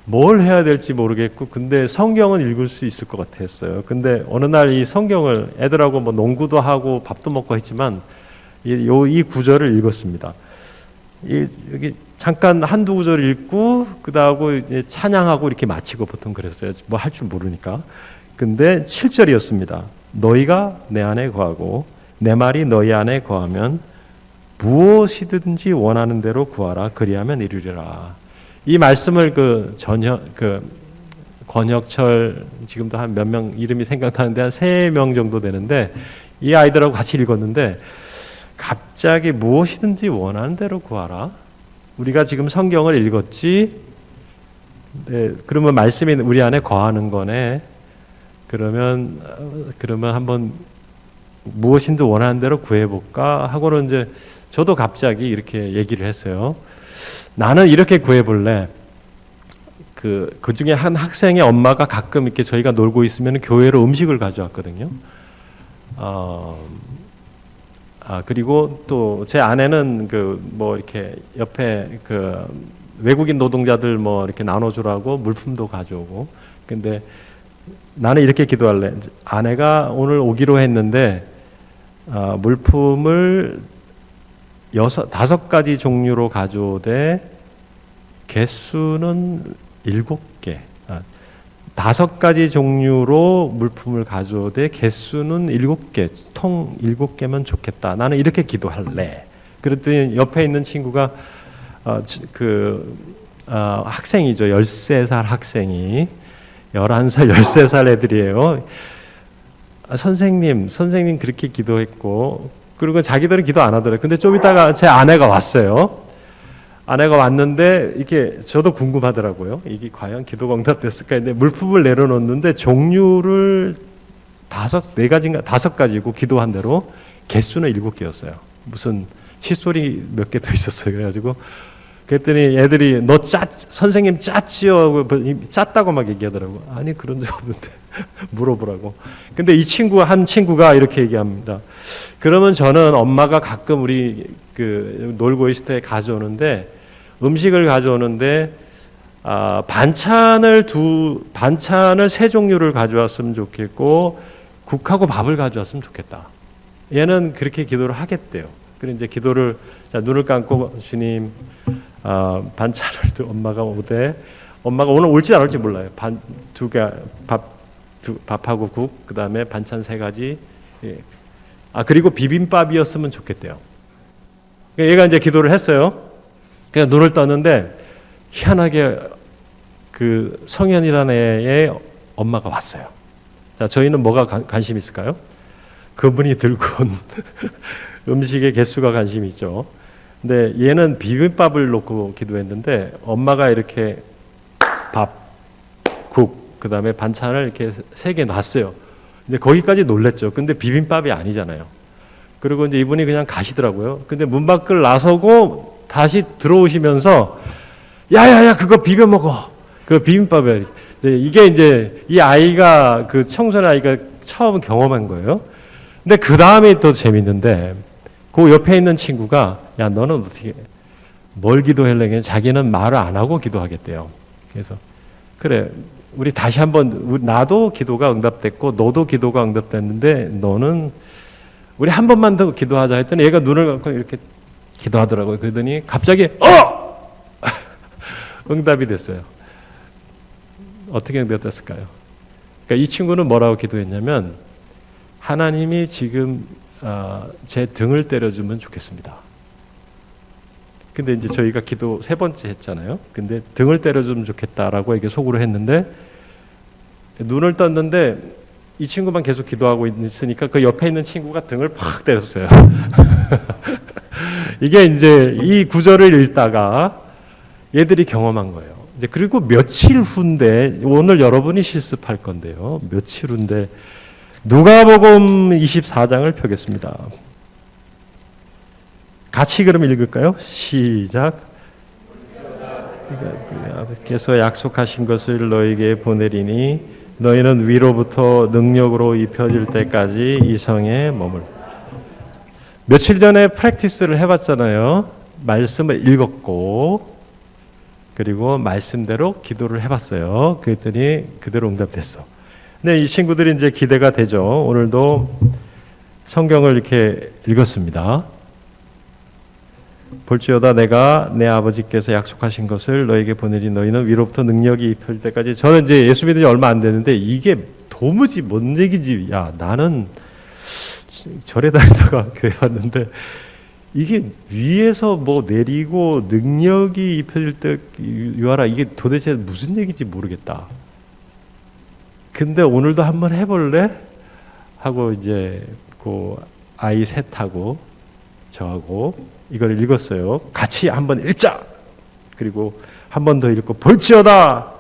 S3: 뭘 해야 될지 모르겠고, 근데 성경은 읽을 수 있을 것 같았어요. 근데 어느 날 이 성경을 애들하고 뭐 농구도 하고 밥도 먹고 했지만 이 구절을 읽었습니다. 여기 잠깐 한두 구절 읽고 그다음고 이제 찬양하고 이렇게 마치고 보통 그랬어요. 뭐 할 줄 모르니까. 근데 7절이었습니다. 너희가 내 안에 거하고 내 말이 너희 안에 거하면 무엇이든지 원하는 대로 구하라. 그리하면 이루리라. 이 말씀을 권혁철, 지금도 한 몇 명 이름이 생각나는데 한 3명 정도 되는데 이 아이들하고 같이 읽었는데 갑자기 무엇이든지 원하는 대로 구하라. 우리가 지금 성경을 읽었지. 네, 그러면 말씀이 우리 안에 거하는 거네. 그러면 한번 무엇인지 원하는 대로 구해볼까 하고는 이제 저도 갑자기 이렇게 얘기를 했어요. 나는 이렇게 구해볼래. 그 중에 한 학생의 엄마가 가끔 이렇게 저희가 놀고 있으면 교회로 음식을 가져왔거든요. 그리고 또 제 아내는 뭐 이렇게 옆에 외국인 노동자들 뭐 이렇게 나눠주라고 물품도 가져오고. 근데 나는 이렇게 기도할래. 아내가 오늘 오기로 했는데 물품을 5가지 종류로 가져오되 개수는 7개. 5가지 종류로 물품을 가져오되 개수는 7개. 통 7개면 좋겠다. 나는 이렇게 기도할래. 그랬더니 옆에 있는 친구가 학생이죠. 13살 학생이 11살, 13살 애들이에요. 선생님 그렇게 기도했고, 그리고 자기들은 기도 안 하더라고요. 근데 좀 이따가 제 아내가 왔어요. 아내가 왔는데 이게 저도 궁금하더라고요. 이게 과연 기도가 응답됐을까 했는데 물품을 내려놓는데 종류를 4가지인가 5가지고 기도한 대로 개수는 7개였어요. 무슨 칫솔이 몇 개 더 있었어요. 그래가지고 그랬더니 애들이 너 선생님 짰지요? 짰다고 막 얘기하더라고. 아니 그런 적 없는데 물어보라고. 근데 한 친구가 이렇게 얘기합니다. 그러면 저는 엄마가 가끔 우리 놀고 있을 때 음식을 가져오는데 반찬을 3종류를 가져왔으면 좋겠고 국하고 밥을 가져왔으면 좋겠다. 얘는 그렇게 기도를 하겠대요. 그래서 이제 기도를 눈을 감고 주님 반찬을 엄마가 오되 엄마가 오늘 올지 안 올지 몰라요. 밥하고 국, 그 다음에 반찬 3가지. 예. 그리고 비빔밥이었으면 좋겠대요. 얘가 이제 기도를 했어요. 그냥 눈을 떴는데 희한하게 성현이라는 애의 엄마가 왔어요. 자, 저희는 뭐가 관심 있을까요? 그분이 들고 온 음식의 개수가 관심이 있죠. 근데 얘는 비빔밥을 놓고 기도했는데 엄마가 이렇게 밥, 국, 그 다음에 반찬을 이렇게 3개 놨어요. 이제 거기까지 놀랬죠. 근데 비빔밥이 아니잖아요. 그리고 이제 이분이 그냥 가시더라고요. 근데 문 밖을 나서고 다시 들어오시면서 야야야 그거 비벼 먹어. 그 비빔밥에 이게 이제 이 아이가 청소년 아이가 처음 경험한 거예요. 근데 그 다음에 또 재밌는데 그 옆에 있는 친구가 야 너는 어떻게 뭘 기도하려고 자기는 말을 안 하고 기도하겠대요. 그래서 그래 우리 다시 한번 나도 기도가 응답됐고 너도 기도가 응답됐는데 너는 우리 한 번만 더 기도하자 했더니 얘가 눈을 감고 이렇게 기도하더라고요. 그러더니 갑자기 응답이 됐어요. 어떻게 응답됐을까요? 그러니까 이 친구는 뭐라고 기도했냐면 하나님이 지금 제 등을 때려주면 좋겠습니다. 근데 이제 저희가 기도 3번째 했잖아요. 근데 등을 때려주면 좋겠다라고 이게 속으로 했는데 눈을 떴는데 이 친구만 계속 기도하고 있으니까 그 옆에 있는 친구가 등을 팍 때렸어요. 이게 이제 이 구절을 읽다가 얘들이 경험한 거예요. 이제 그리고 며칠 후인데 오늘 여러분이 실습할 건데요. 며칠 후인데 누가복음 24장을 펴겠습니다. 같이 그럼 읽을까요? 시작. 아버지께서 약속하신 것을 너에게 보내리니 너희는 위로부터 능력으로 입혀질 때까지 이 성에 머물. 며칠 전에 프랙티스를 해봤잖아요. 말씀을 읽었고 그리고 말씀대로 기도를 해봤어요. 그랬더니 그대로 응답됐어. 근데 이 친구들이 이제 기대가 되죠. 오늘도 성경을 이렇게 읽었습니다. 볼지어다 내가 내 아버지께서 약속하신 것을 너에게 보내리 너희는 위로부터 능력이 입혀질 때까지. 저는 이제 예수 믿은 지 얼마 안 됐는데 이게 도무지 뭔 얘기지. 야, 나는 절에 다니다가 교회 왔는데 이게 위에서 뭐 내리고 능력이 입혀질 때 유하라, 이게 도대체 무슨 얘기인지 모르겠다. 근데 오늘도 한번 해볼래? 하고 이제 그 아이 셋하고 저하고 이걸 읽었어요. 같이 한번 읽자. 그리고 한 번 더 읽고 볼지어다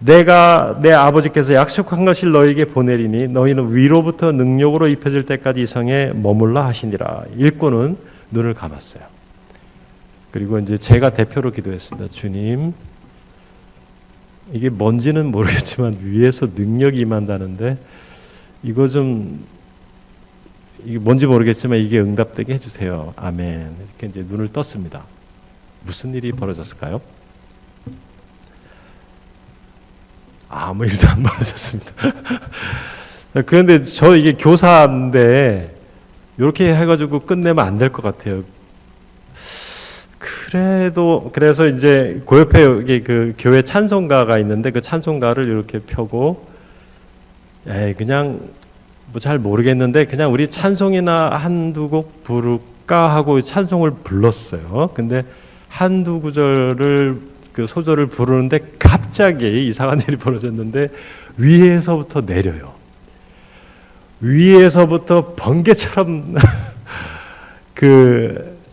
S3: 내가 내 아버지께서 약속한 것을 너에게 보내리니 너희는 위로부터 능력으로 입혀질 때까지 이 성에 머물라 하시니라. 읽고는 눈을 감았어요. 그리고 이제 제가 대표로 기도했습니다. 주님, 이게 뭔지는 모르겠지만 위에서 능력이 임한다는데 이거 좀, 이게 뭔지 모르겠지만 이게 응답되게 해주세요. 아멘. 이렇게 이제 눈을 떴습니다. 무슨 일이 벌어졌을까요? 아무 일도 안 벌어졌습니다. 그런데 저 이게 교사인데 이렇게 해가지고 끝내면 안 될 것 같아요. 그래서 이제 그 옆에 여기 그 교회 찬송가가 있는데 그 찬송가를 이렇게 펴고, 그냥 뭐 잘 모르겠는데 그냥 우리 찬송이나 한두 곡 부를까 하고 찬송을 불렀어요. 근데 한두 구절을 그 소절을 부르는데 갑자기 이상한 일이 벌어졌는데 위에서부터 내려요. 위에서부터 번개처럼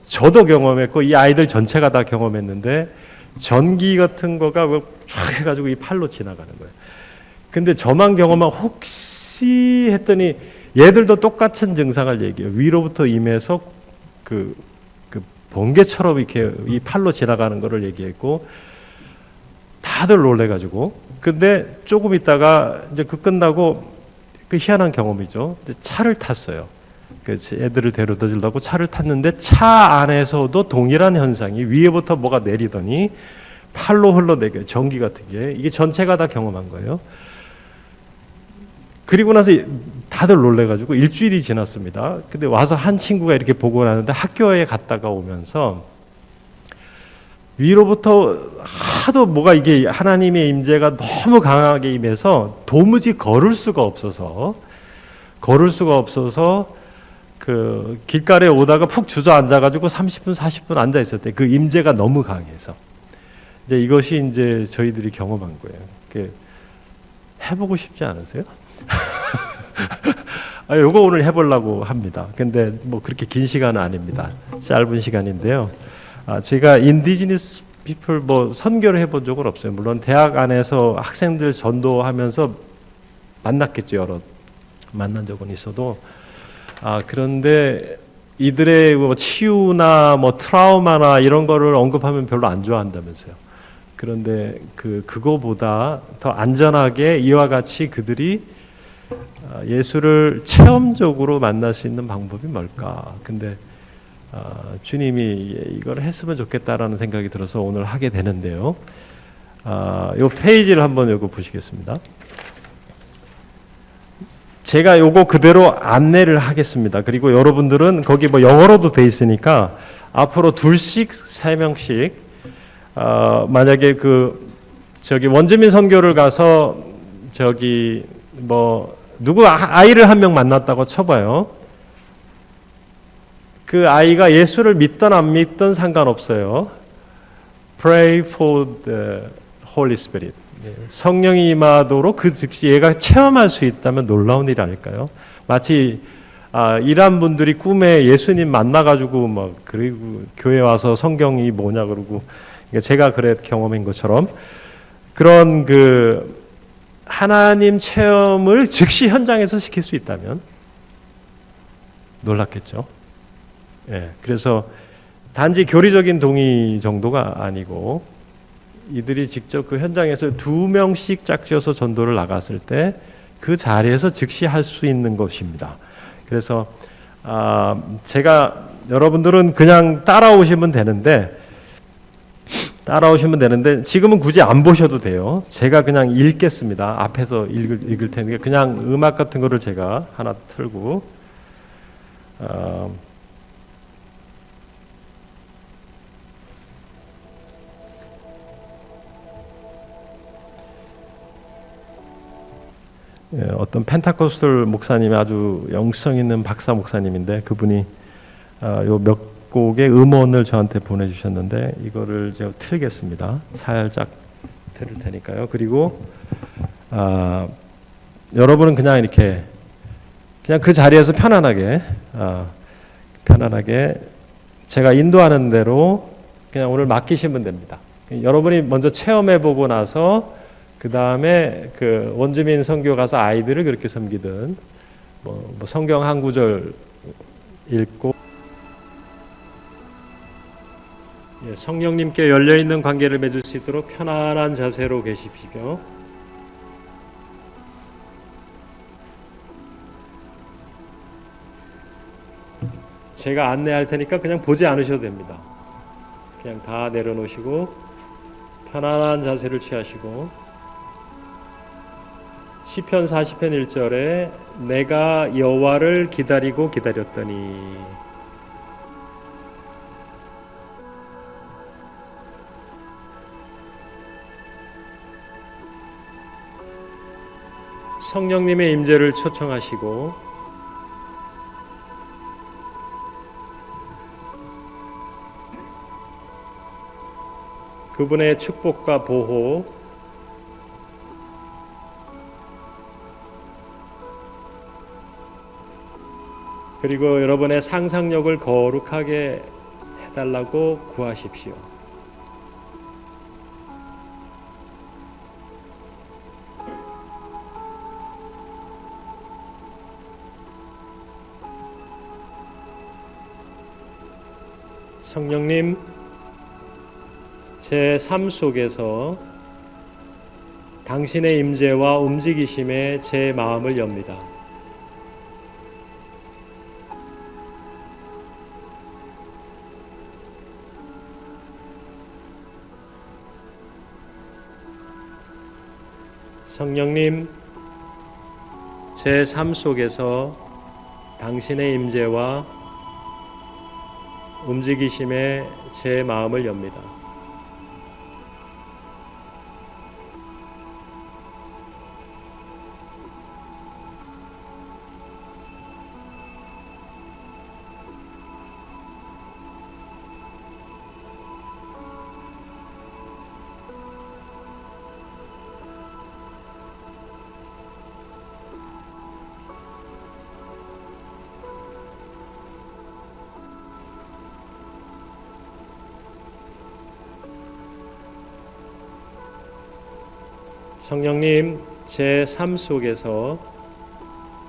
S3: 저도 경험했고 이 아이들 전체가 다 경험했는데 전기 같은 거가 쫙 해가지고 이 팔로 지나가는 거예요. 근데 저만 경험한 혹시 했더니 얘들도 똑같은 증상을 얘기해요. 위로부터 임해서 그 번개처럼 이렇게 이 팔로 지나가는 거를 얘기했고 다들 놀래가지고. 근데 조금 있다가 이제 끝나고 그 희한한 경험이죠. 차를 탔어요. 애들을 데려다 주려고 차를 탔는데 차 안에서도 동일한 현상이 위에부터 뭐가 내리더니 팔로 흘러내려요. 전기 같은 게. 이게 전체가 다 경험한 거예요. 그리고 나서 다들 놀래가지고 일주일이 지났습니다. 근데 와서 한 친구가 이렇게 보고 나는데 학교에 갔다가 오면서 위로부터 하도 뭐가 이게 하나님의 임재가 너무 강하게 임해서 도무지 걸을 수가 없어서 그 길가에 오다가 푹 주저앉아가지고 30분 40분 앉아 있었대. 그 임재가 너무 강해서. 이제 이것이 이제 저희들이 경험한 거예요. 해보고 싶지 않으세요? 요거 오늘 해보려고 합니다. 근데 뭐 그렇게 긴 시간은 아닙니다. 짧은 시간인데요. 제가 인디지니스 피플 뭐 선교를 해본 적은 없어요. 물론 대학 안에서 학생들 전도하면서 만났겠죠. 만난 적은 있어도. 그런데 이들의 뭐 치유나 뭐 트라우마나 이런 거를 언급하면 별로 안 좋아한다면서요. 그런데 그거보다 더 안전하게 이와 같이 그들이 예수를 체험적으로 만날 수 있는 방법이 뭘까? 근데 주님이 이걸 했으면 좋겠다라는 생각이 들어서 오늘 하게 되는데요. 이 페이지를 한번 요거 보시겠습니다. 제가 요거 그대로 안내를 하겠습니다. 그리고 여러분들은 거기 뭐 영어로도 돼 있으니까 앞으로 2씩 3명씩 만약에 원주민 선교를 가서 누구 아이를 한 명 만났다고 쳐봐요. 그 아이가 예수를 믿든 안 믿든 상관없어요. Pray for the Holy Spirit. 성령이 임하도록 그 즉시 얘가 체험할 수 있다면 놀라운 일 아닐까요? 마치 이란 분들이 꿈에 예수님 만나가지고 그리고 교회 와서 성경이 뭐냐 그러고 제가 경험한 것처럼 그런 하나님 체험을 즉시 현장에서 시킬 수 있다면 놀랍겠죠. 그래서 단지 교리적인 동의 정도가 아니고 이들이 직접 그 현장에서 2명씩 짝지어서 전도를 나갔을 때 그 자리에서 즉시 할 수 있는 것입니다. 그래서 제가 여러분들은 그냥 따라오시면 되는데 지금은 굳이 안 보셔도 돼요. 제가 그냥 읽겠습니다. 앞에서 읽을 테니까 그냥 음악 같은 거를 제가 하나 틀고 어떤 펜타코스털 목사님이 아주 영성 있는 박사 목사님인데 그분이 요 몇 곡의 음원을 저한테 보내주셨는데 이거를 제가 틀겠습니다. 살짝 들을 테니까요. 그리고 여러분은 그냥 이렇게 그냥 그 자리에서 편안하게 제가 인도하는 대로 그냥 오늘 맡기시면 됩니다. 여러분이 먼저 체험해보고 나서 그 다음에 그 원주민 선교 가서 아이들을 그렇게 섬기든 뭐 성경 한 구절 읽고 성령님께 열려있는 관계를 맺을 수 있도록 편안한 자세로 계십시오. 제가 안내할 테니까 그냥 보지 않으셔도 됩니다. 그냥 다 내려놓으시고 편안한 자세를 취하시고 시편 40편 1절에 내가 여호와를 기다리고 기다렸더니 성령님의 임재를 초청하시고 그분의 축복과 보호 그리고 여러분의 상상력을 거룩하게 해달라고 구하십시오. 성령님, 제 삶 속에서 당신의 임재와 움직이심에 제 마음을 엽니다. 성령님, 제 삶 속에서 당신의 임재와 움직이심에 제 마음을 엽니다. 성령님, 제 삶 속에서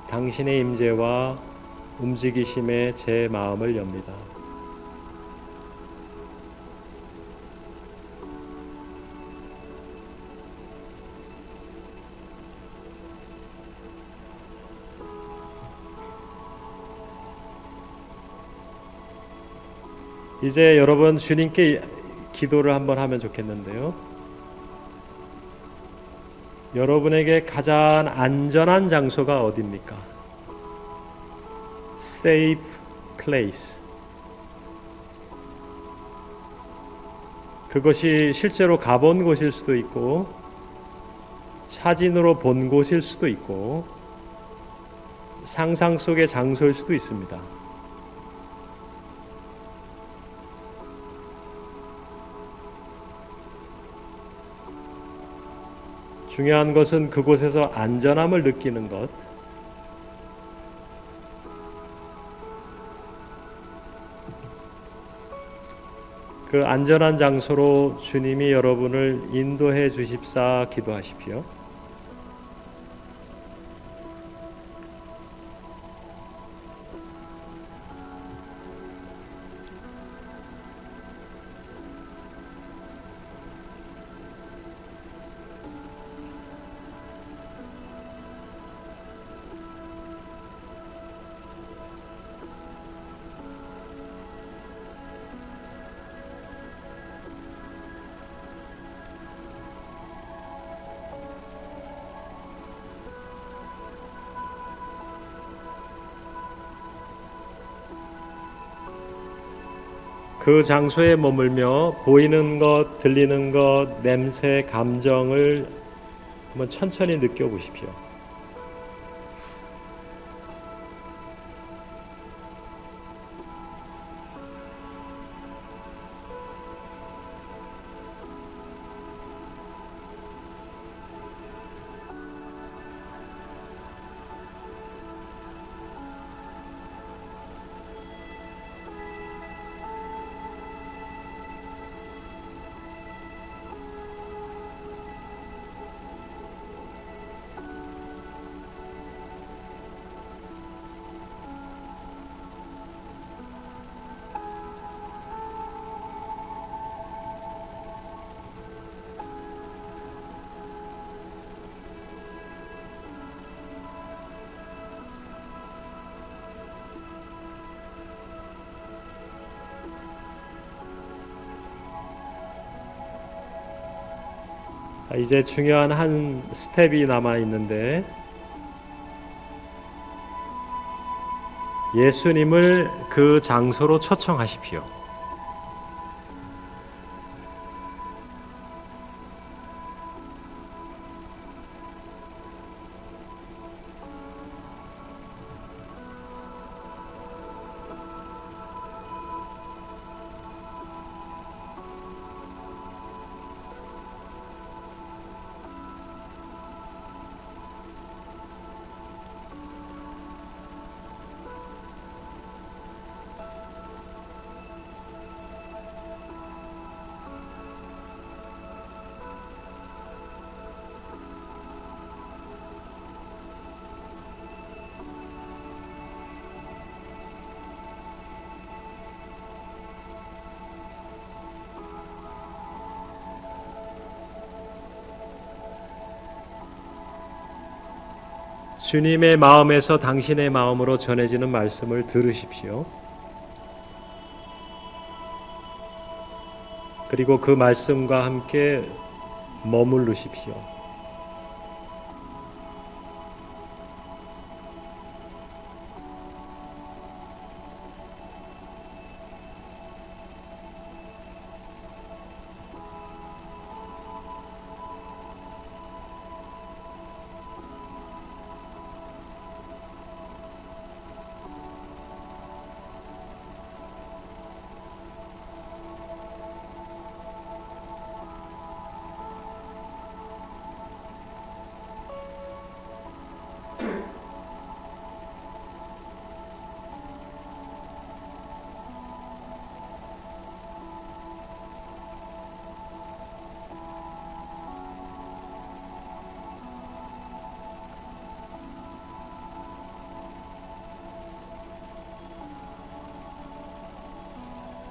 S3: 당신의 임재와 움직이심에 제 마음을 엽니다. 이제 여러분 주님께 기도를 한번 하면 좋겠는데요. 여러분에게 가장 안전한 장소가 어디입니까? Safe place. 그것이 실제로 가본 곳일 수도 있고 사진으로 본 곳일 수도 있고 상상 속의 장소일 수도 있습니다. 중요한 것은 그곳에서 안전함을 느끼는 것. 그 안전한 장소로 주님이 여러분을 인도해 주십사 기도하십시오. 그 장소에 머물며 보이는 것, 들리는 것, 냄새, 감정을 한번 천천히 느껴보십시오. 자, 이제 중요한 한 스텝이 남아 있는데 예수님을 그 장소로 초청하십시오. 주님의 마음에서 당신의 마음으로 전해지는 말씀을 들으십시오. 그리고 그 말씀과 함께 머무르십시오.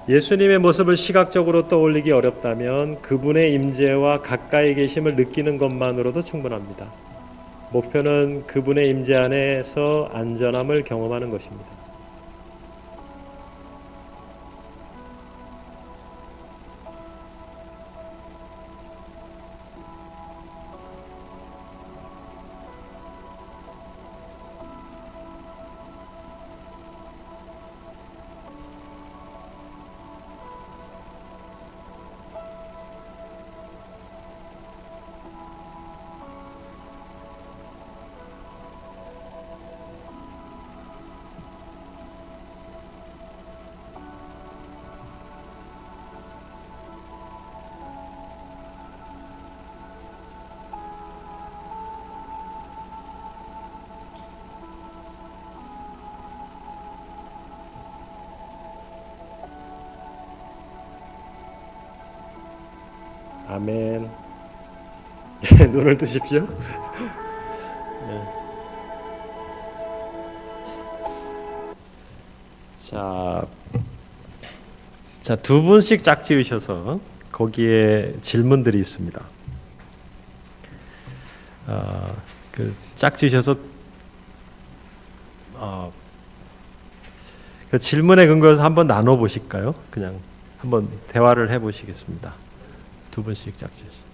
S3: 예수님의 모습을 시각적으로 떠올리기 어렵다면 그분의 임재와 가까이 계심을 느끼는 것만으로도 충분합니다. 목표는 그분의 임재 안에서 안전함을 경험하는 것입니다. 아멘. 눈을 뜨십시오. 자, 두 분씩 짝지으셔서 거기에 질문들이 있습니다. 그 짝지으셔서 그 질문에 근거해서 한번 나눠 보실까요? 그냥 한번 대화를 해 보시겠습니다. 두 분씩 짝지으셔서.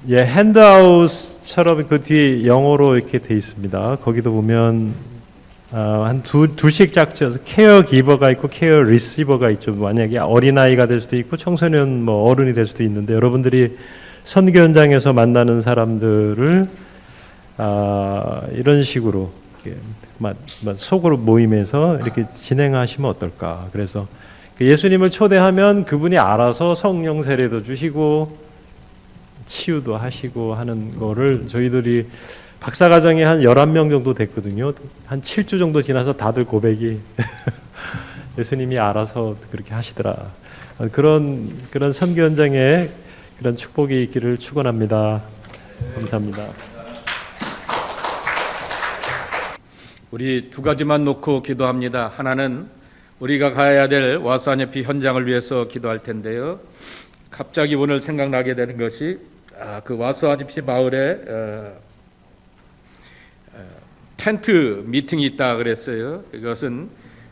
S3: 핸드아웃처럼 그 뒤에 영어로 이렇게 돼 있습니다. 거기도 보면 한 두씩 짝죠. 케어 기버가 있고 케어 리시버가 있죠. 만약에 어린아이가 될 수도 있고 청소년 뭐 어른이 될 수도 있는데 여러분들이 선교 현장에서 만나는 사람들을 이런 식으로 속으로 모임에서 이렇게 진행하시면 어떨까. 그래서 예수님을 초대하면 그분이 알아서 성령 세례도 주시고 치유도 하시고 하는 거를 저희들이 박사과정이 한 11명 정도 됐거든요. 한 7주 정도 지나서 다들 고백이 예수님이 알아서 그렇게 하시더라. 그런 선교 현장에 그런 축복이 있기를 축원합니다. 감사합니다.
S2: 우리 두 가지만 놓고 기도합니다. 하나는 우리가 가야 될 와사니피 현장을 위해서 기도할 텐데요. 갑자기 오늘 생각나게 되는 것이 그 와사니피 마을에 텐트 미팅이 있다 그랬어요. 이것은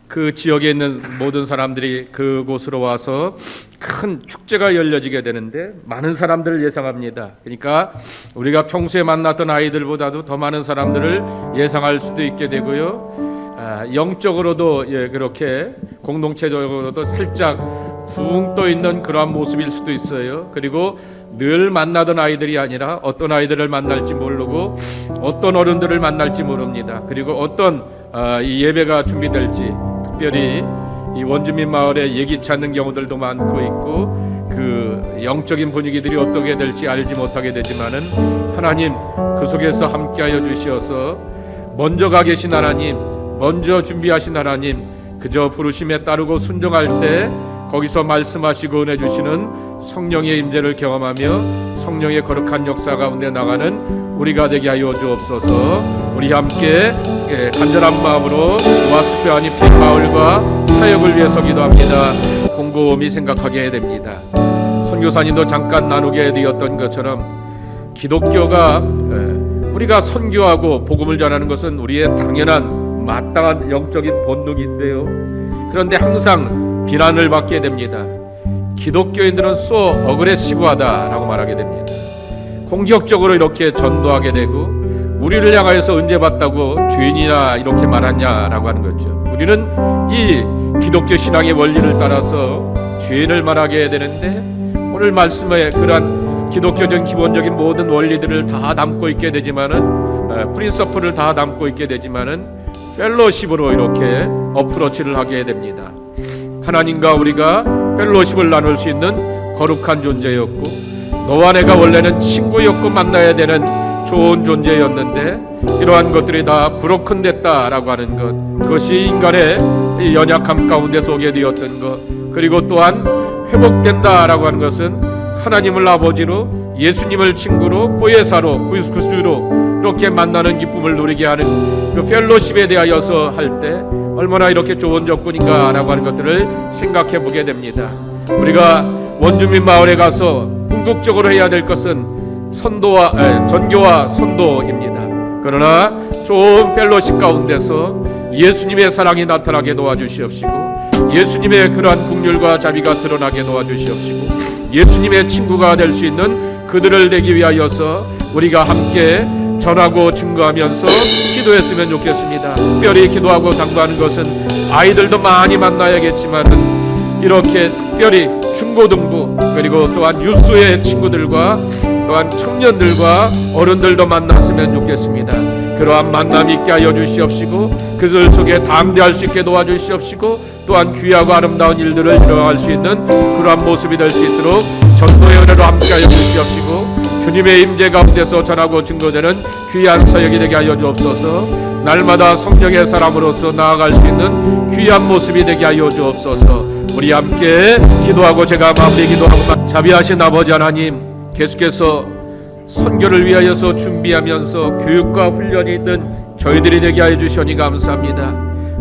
S2: 그 지역에 있는 모든 사람들이 그곳으로 와서 큰 축제가 열려지게 되는데 많은 사람들을 예상합니다. 그러니까 우리가 평소에 만났던 아이들보다도 더 많은 사람들을 예상할 수도 있게 되고요. 영적으로도 그렇게 공동체적으로도 살짝 붕 떠 있는 그러한 모습일 수도 있어요. 그리고 늘 만나던 아이들이 아니라 어떤 아이들을 만날지 모르고 어떤 어른들을 만날지 모릅니다. 그리고 어떤 이 예배가 준비될지 특별히 이 원주민 마을에 예기치 않는 경우들도 많고 있고 그 영적인 분위기들이 어떻게 될지 알지 못하게 되지만은 하나님 그 속에서 함께하여 주시어서 먼저 가 계신 하나님, 먼저 준비하신 하나님, 그저 부르심에 따르고 순종할 때 거기서 말씀하시고 은혜 주시는 성령의 임재를 경험하며 성령의 거룩한 역사 가운데 나가는 우리가 되게 하여 주옵소서. 우리 함께 간절한 마음으로 와스페아니 핀 마을과 사역을 위해서 기도합니다. 곰곰이 생각하게 됩니다. 선교사님도 잠깐 나누게 되었던 것처럼 기독교가 우리가 선교하고 복음을 전하는 것은 우리의 당연한 마땅한 영적인 본능인데요. 그런데 항상 비난을 받게 됩니다. 기독교인들은 so 어그레시브하다라고 말하게 됩니다. 공격적으로 이렇게 전도하게 되고 우리를 향하여서 은혜 받다고 죄인이나 이렇게 말하냐라고 하는 거죠. 우리는 이 기독교 신앙의 원리를 따라서 죄인을 말하게 되는데 오늘 말씀에 그러한 기독교적인 기본적인 모든 원리들을 다 담고 있게 되지만은 프린서플을 다 담고 있게 되지만은 펠로십으로 이렇게 어프로치를 하게 됩니다. 하나님과 우리가 펠로십을 나눌 수 있는 거룩한 존재였고 너와 내가 원래는 친구였고 만나야 되는 좋은 존재였는데 이러한 것들이 다 브로큰 됐다라고 하는 것, 그것이 인간의 연약함 가운데 속에 되었던 것, 그리고 또한 회복된다라고 하는 것은 하나님을 아버지로 예수님을 친구로 보혜사로 구주로 이렇게 만나는 기쁨을 누리게 하는 그 펠로십에 대하여서 할 때 얼마나 이렇게 좋은 조건인가라고 하는 것들을 생각해 보게 됩니다. 우리가 원주민 마을에 가서 궁극적으로 해야 될 것은 전교와 선도입니다. 그러나 좋은 펠로십 가운데서 예수님의 사랑이 나타나게 도와주시옵시고 예수님의 그러한 긍휼과 자비가 드러나게 도와주시옵시고 예수님의 친구가 될 수 있는 그들을 되기 위하여서 우리가 함께 전하고 증거하면서 기도했으면 좋겠습니다. 특별히 기도하고 당부하는 것은 아이들도 많이 만나야겠지만은 이렇게 특별히 중고등부 그리고 또한 유스의 친구들과 또한 청년들과 어른들도 만났으면 좋겠습니다. 그러한 만남 있게 하여 주시옵시고 그들 속에 담대할 수 있게 도와주시옵시고 또한 귀하고 아름다운 일들을 일어날 수 있는 그러한 모습이 될 수 있도록 전도의 은혜로 함께하여 주시옵시고 주님의 임재 가운데서 전하고 증거되는 귀한 사역이 되게 하여 주옵소서. 날마다 성령의 사람으로서 나아갈 수 있는 귀한 모습이 되게 하여 주옵소서. 우리 함께 기도하고 제가 마무리 기도하고 자비하신 아버지 하나님 계속해서 선교를 위하여서 준비하면서 교육과 훈련이 있는 저희들이 되게 하여 주시니 감사합니다.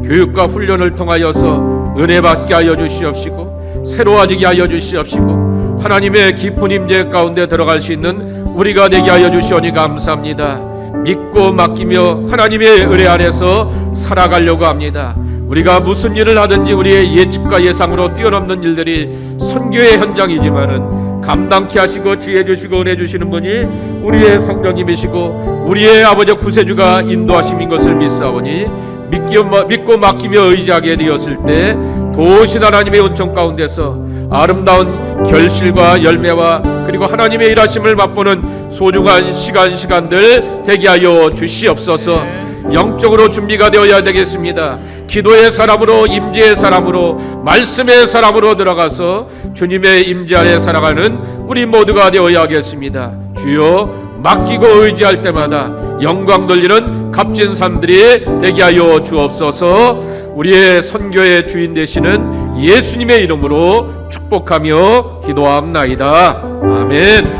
S2: 교육과 훈련을 통하여서 은혜 받게 하여 주시옵시고 새로워지게 하여 주시옵시고 하나님의 깊은 임재 가운데 들어갈 수 있는 우리가 되게 하여 주시니 감사합니다. 믿고 맡기며 하나님의 은혜 안에서 살아가려고 합니다. 우리가 무슨 일을 하든지 우리의 예측과 예상으로 뛰어넘는 일들이 선교의 현장이지만은 감당케 하시고 지혜 주시고 은혜 주시는 분이 우리의 성령님이시고 우리의 아버지 구세주가 인도하심인 것을 믿사오니 믿고 맡기며 의지하게 되었을 때 도우신 하나님의 은총 가운데서 아름다운 결실과 열매와 그리고 하나님의 일하심을 맛보는 소중한 시간들 되게 하여 주시옵소서. 영적으로 준비가 되어야 되겠습니다. 기도의 사람으로, 임재의 사람으로, 말씀의 사람으로 들어가서 주님의 임재 아래 살아가는 우리 모두가 되어야 하겠습니다. 주여, 맡기고 의지할 때마다 영광 돌리는 값진 삶들이 되게 하여 주옵소서. 우리의 선교의 주인 되시는 예수님의 이름으로 축복하며 기도합나이다. 아멘.